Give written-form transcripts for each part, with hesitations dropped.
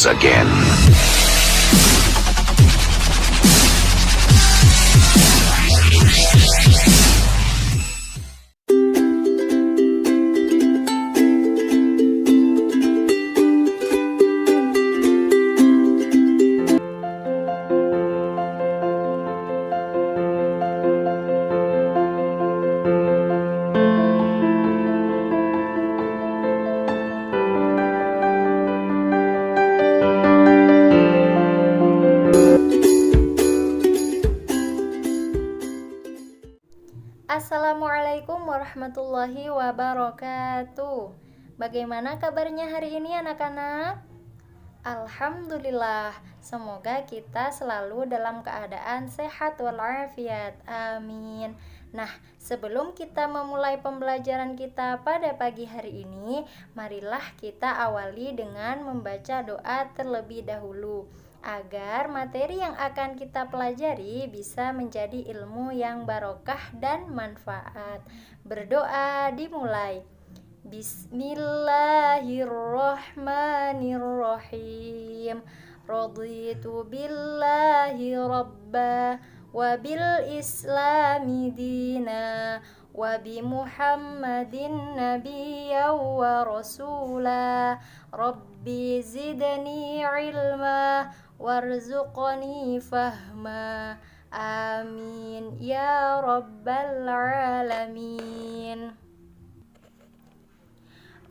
once again. Assalamualaikum warahmatullahi wabarakatuh. Bagaimana kabarnya hari ini anak-anak? Alhamdulillah, semoga kita selalu dalam keadaan sehat walafiat. Amin. Nah, sebelum kita memulai pembelajaran kita pada pagi hari ini, marilah kita awali dengan membaca doa terlebih dahulu, agar materi yang akan kita pelajari bisa menjadi ilmu yang barokah dan manfaat. Berdoa dimulai. Bismillahirrahmanirrahim. Raditu billahi rabba wa bil islami dina wa bi muhammadin nabiyya wa rasula. Rabbi zidni ilma warzuqni fahma. Amin ya rabbal alamin.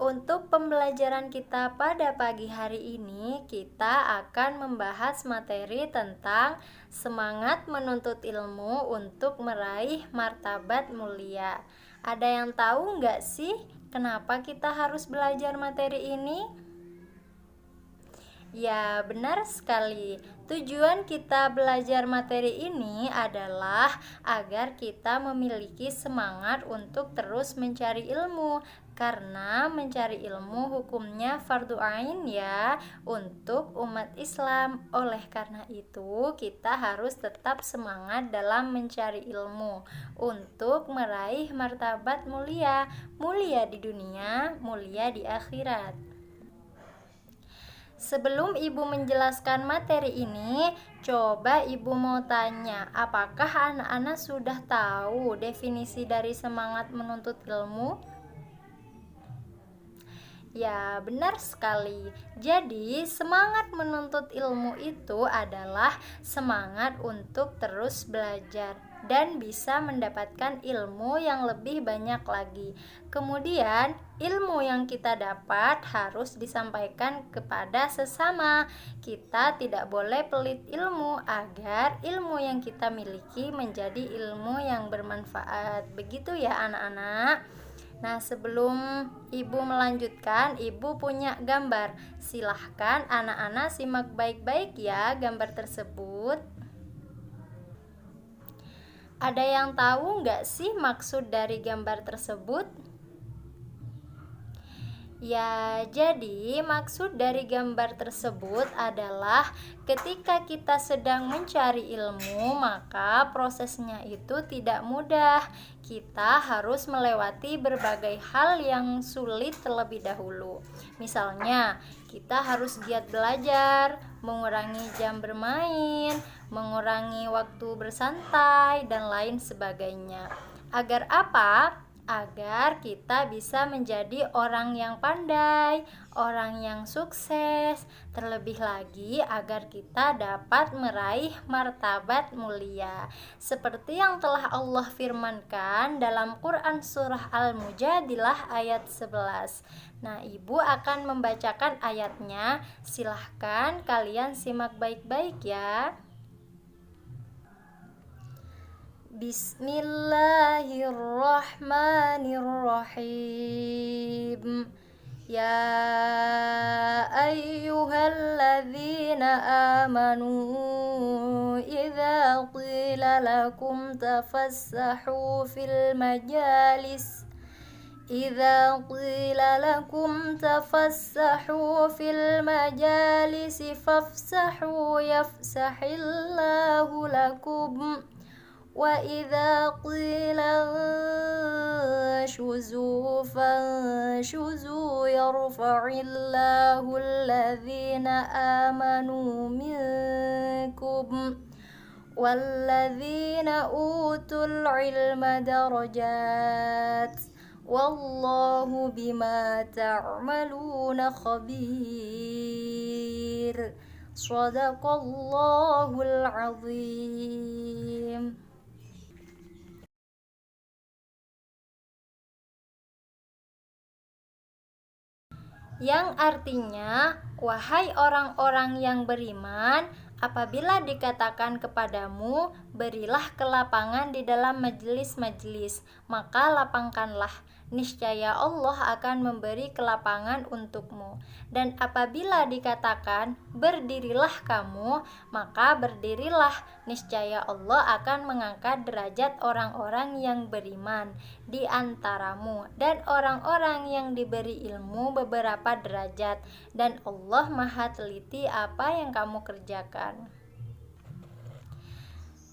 Untuk pembelajaran kita pada pagi hari ini, kita akan membahas materi tentang semangat menuntut ilmu untuk meraih martabat mulia. Ada yang tahu nggak sih kenapa kita harus belajar materi ini? Ya, benar sekali. Tujuan kita belajar materi ini adalah agar kita memiliki semangat untuk terus mencari ilmu, karena mencari ilmu hukumnya fardu ain ya untuk umat Islam. Oleh karena itu, kita harus tetap semangat dalam mencari ilmu untuk meraih martabat mulia, mulia di dunia, mulia di akhirat. Sebelum ibu menjelaskan materi ini, coba ibu mau tanya, apakah anak-anak sudah tahu definisi dari semangat menuntut ilmu? Ya, benar sekali. Jadi, semangat menuntut ilmu itu adalah semangat untuk terus belajar dan bisa mendapatkan ilmu yang lebih banyak lagi. Kemudian, ilmu yang kita dapat harus disampaikan kepada sesama. Kita tidak boleh pelit ilmu agar ilmu yang kita miliki menjadi ilmu yang bermanfaat. Begitu ya anak-anak. Nah, sebelum ibu melanjutkan, ibu punya gambar. Silahkan anak-anak simak baik-baik ya gambar tersebut. Ada yang tahu nggak sih maksud dari gambar tersebut? Ya, jadi maksud dari gambar tersebut adalah ketika kita sedang mencari ilmu, maka prosesnya itu tidak mudah. Kita harus melewati berbagai hal yang sulit terlebih dahulu. Misalnya, kita harus giat belajar, mengurangi jam bermain, mengurangi waktu bersantai, dan lain sebagainya. Agar apa? Agar kita bisa menjadi orang yang pandai, orang yang sukses, terlebih lagi agar kita dapat meraih martabat mulia. Seperti yang telah Allah firmankan dalam Quran surah Al-Mujadilah ayat 11. Nah, ibu akan membacakan ayatnya. Silahkan kalian simak baik-baik ya. Bismillahirrahmanirrahim. Ya ayyuhalladzina amanu idza qila lakum tafassahu fil majalis إذا قيل لكم تفسحوا في المجالس فافسحوا يفسح الله لكم وإذا قيل انشزوا فانشزوا يرفع الله الذين آمنوا منكم والذين أوتوا العلم درجات والله بما تعملون خبير. صدق الله العظيم. Yang artinya, wahai orang-orang yang beriman, apabila dikatakan kepadamu, berilah kelapangan di dalam majelis-majelis, maka lapangkanlah. Niscaya Allah akan memberi kelapangan untukmu. Dan apabila dikatakan, berdirilah kamu, maka berdirilah. Niscaya Allah akan mengangkat derajat orang-orang yang beriman di antaramu dan orang-orang yang diberi ilmu beberapa derajat, dan Allah Maha teliti apa yang kamu kerjakan.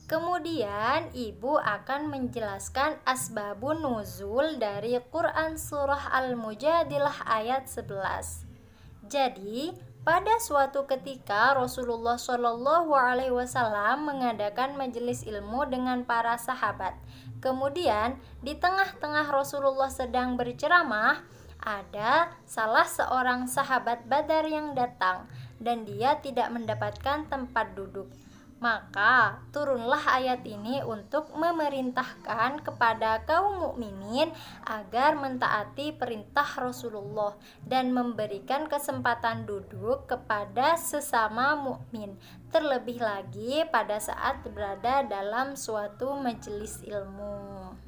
Kemudian ibu akan menjelaskan asbabun nuzul dari Quran surah Al-Mujadilah ayat 11. Jadi, pada suatu ketika Rasulullah Shallallahu Alaihi Wasallam mengadakan majelis ilmu dengan para sahabat. Kemudian di tengah-tengah Rasulullah sedang berceramah, ada salah seorang sahabat Badar yang datang dan dia tidak mendapatkan tempat duduk. Maka turunlah ayat ini untuk memerintahkan kepada kaum mukminin agar mentaati perintah Rasulullah dan memberikan kesempatan duduk kepada sesama mukmin, terlebih lagi pada saat berada dalam suatu majelis ilmu.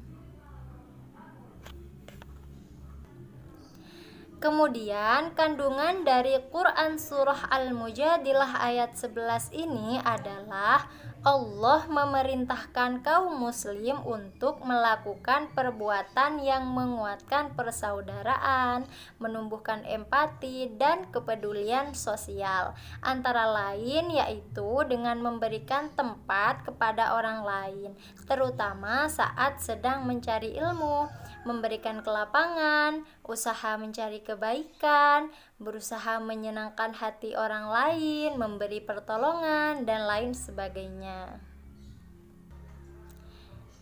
Kemudian kandungan dari Quran surah Al-Mujadilah ayat 11 ini adalah Allah memerintahkan kaum muslim untuk melakukan perbuatan yang menguatkan persaudaraan, menumbuhkan empati dan kepedulian sosial. Antara lain yaitu dengan memberikan tempat kepada orang lain, terutama saat sedang mencari ilmu, memberikan kelapangan, usaha mencari kebaikan, berusaha menyenangkan hati orang lain, memberi pertolongan, dan lain sebagainya.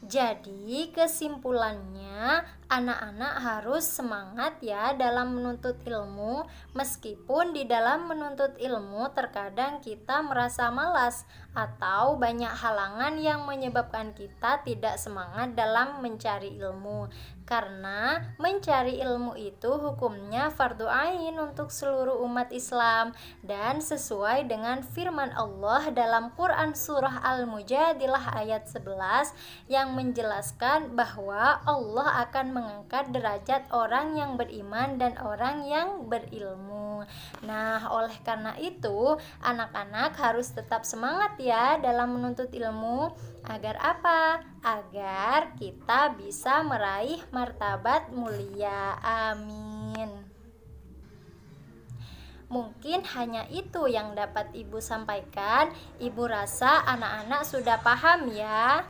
Jadi kesimpulannya, anak-anak harus semangat ya dalam menuntut ilmu. Meskipun di dalam menuntut ilmu terkadang kita merasa malas atau banyak halangan yang menyebabkan kita tidak semangat dalam mencari ilmu. Karena mencari ilmu itu hukumnya fardu ain untuk seluruh umat Islam dan sesuai dengan firman Allah dalam Quran surah Al-Mujadilah ayat 11 yang menjelaskan bahwa Allah akan mengangkat derajat orang yang beriman dan orang yang berilmu. Nah, oleh karena itu anak-anak harus tetap semangat ya dalam menuntut ilmu. Agar apa? Agar kita bisa meraih martabat mulia. Amin. Mungkin hanya itu yang dapat Ibu sampaikan. Ibu rasa anak-anak sudah paham ya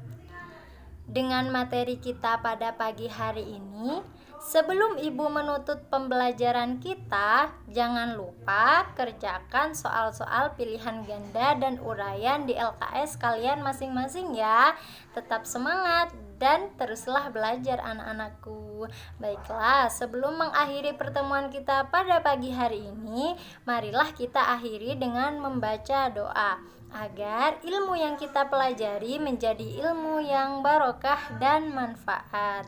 dengan materi kita pada pagi hari ini. Sebelum Ibu menutup pembelajaran kita, jangan lupa kerjakan soal-soal pilihan ganda dan uraian di LKS kalian masing-masing ya. Tetap semangat dan teruslah belajar anak-anakku. Baiklah, sebelum mengakhiri pertemuan kita pada pagi hari ini, marilah kita akhiri dengan membaca doa agar ilmu yang kita pelajari menjadi ilmu yang barokah dan manfaat.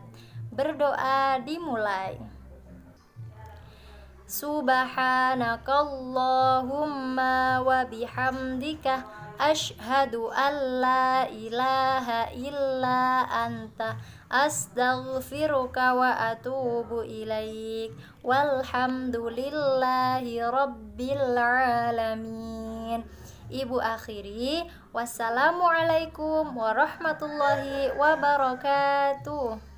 Berdoa dimulai. Subhanakallahumma wa bihamdika asyhadu an la ilaha illa anta astaghfiruka wa atubu ilaik. Walhamdulillahi rabbil alamin. Ibu akhiri, wassalamualaikum warahmatullahi wabarakatuh.